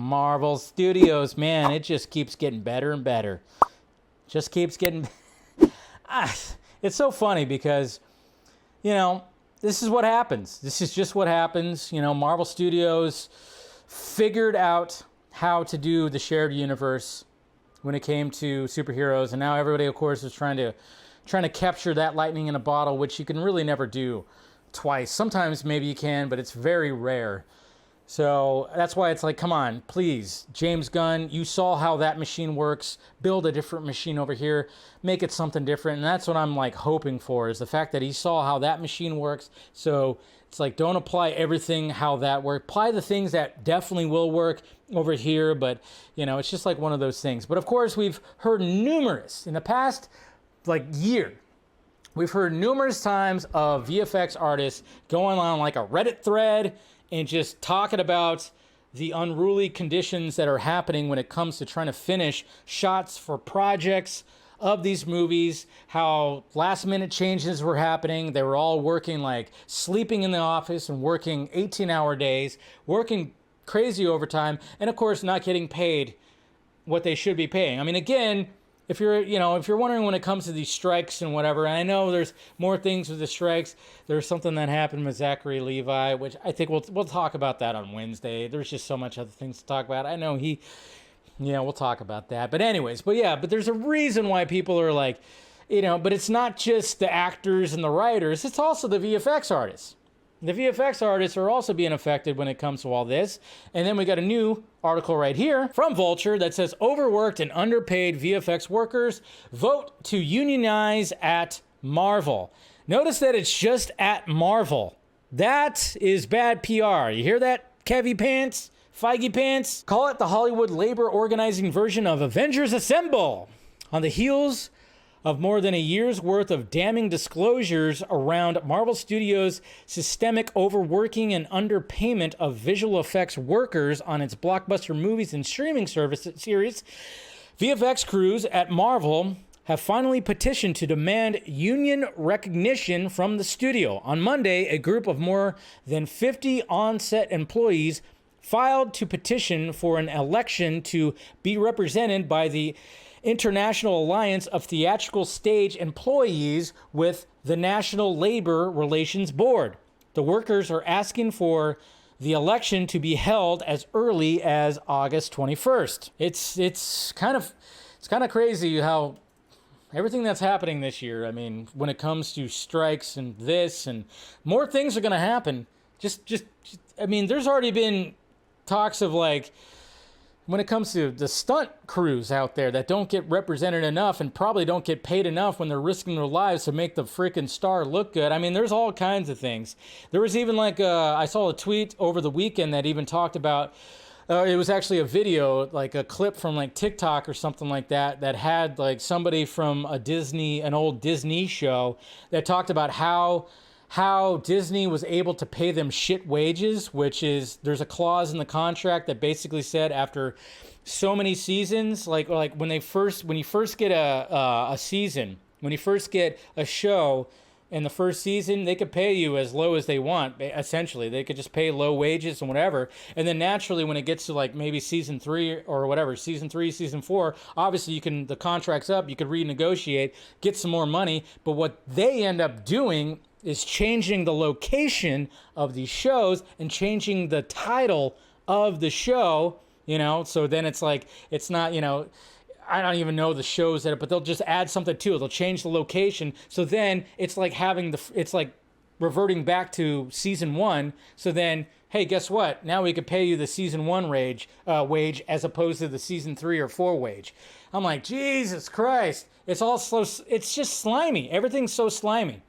Marvel Studios, man, it just keeps getting better and better. Just keeps getting... It's so funny because, you know, this is what happens. This is just what happens. You know, Marvel Studios figured out how to do the shared universe when it came to superheroes, and now everybody, of course, is trying to capture that lightning in a bottle, which you can really never do twice. Sometimes maybe you can, but it's very rare. So that's why it's like, come on, please, James Gunn, you saw how that machine works. Build a different machine over here. Make it something different. And that's what I'm like hoping for, is the fact that he saw how that machine works. So it's like, don't apply everything how that works. Apply the things that definitely will work over here. But, you know, it's just like one of those things. But of course, we've heard numerous in the past like year. We've heard numerous times of VFX artists going on like a Reddit thread and just talking about the unruly conditions that are happening when it comes to trying to finish shots for projects of these movies, how last minute changes were happening. They were all working like sleeping in the office and working 18-hour days, working crazy overtime, and of course not getting paid what they should be paying. I mean, again, if you're wondering when it comes to these strikes and whatever, and I know there's more things with the strikes. There's something that happened with Zachary Levi, which I think we'll talk about that on Wednesday. There's just so much other things to talk about. I know we'll talk about that. But anyways, but there's a reason why people are like, but it's not just the actors and the writers. It's also the VFX artists. The VFX artists are also being affected when it comes to all this. And then we got a new article right here from Vulture that says overworked and underpaid VFX workers vote to unionize at Marvel. Notice that it's just at Marvel. That is bad PR. You hear that, Kevy Pants? Feige Pants? Call it the Hollywood labor organizing version of Avengers Assemble. On the heels of more than a year's worth of damning disclosures around Marvel Studios' systemic overworking and underpayment of visual effects workers on its blockbuster movies and streaming series, VFX crews at Marvel have finally petitioned to demand union recognition from the studio. On Monday, a group of more than 50 on-set employees filed to petition for an election to be represented by the International Alliance of Theatrical Stage Employees with the National Labor Relations Board. The workers are asking for the election to be held as early as August 21st. It's kind of crazy how everything that's happening this year. I mean, when it comes to strikes and this and more things are going to happen. I mean, there's already been talks of like, when it comes to the stunt crews out there that don't get represented enough and probably don't get paid enough when they're risking their lives to make the freaking star look good. I mean, there's all kinds of things. There was even like, I saw a tweet over the weekend that even talked about, it was actually a video, like a clip from like TikTok or something like that, that had like somebody from an old Disney show that talked about how Disney was able to pay them shit wages, which is, there's a clause in the contract that basically said after so many seasons, like when you first get a season, when you first get a show in the first season, they could pay you as low as they want, essentially. They could just pay low wages and whatever. And then naturally, when it gets to like maybe season 3 or whatever, season 3, season 4, obviously the contract's up, you could renegotiate, get some more money. But what they end up doing is changing the location of these shows and changing the title of the show, so then it's like, it's not, I don't even know the shows but they'll just add something to it. They'll change the location. So then it's like it's like reverting back to season 1. So then, hey, guess what? Now we could pay you the season 1 wage as opposed to the season 3 or 4 wage. I'm like, Jesus Christ. It's just slimy. Everything's so slimy.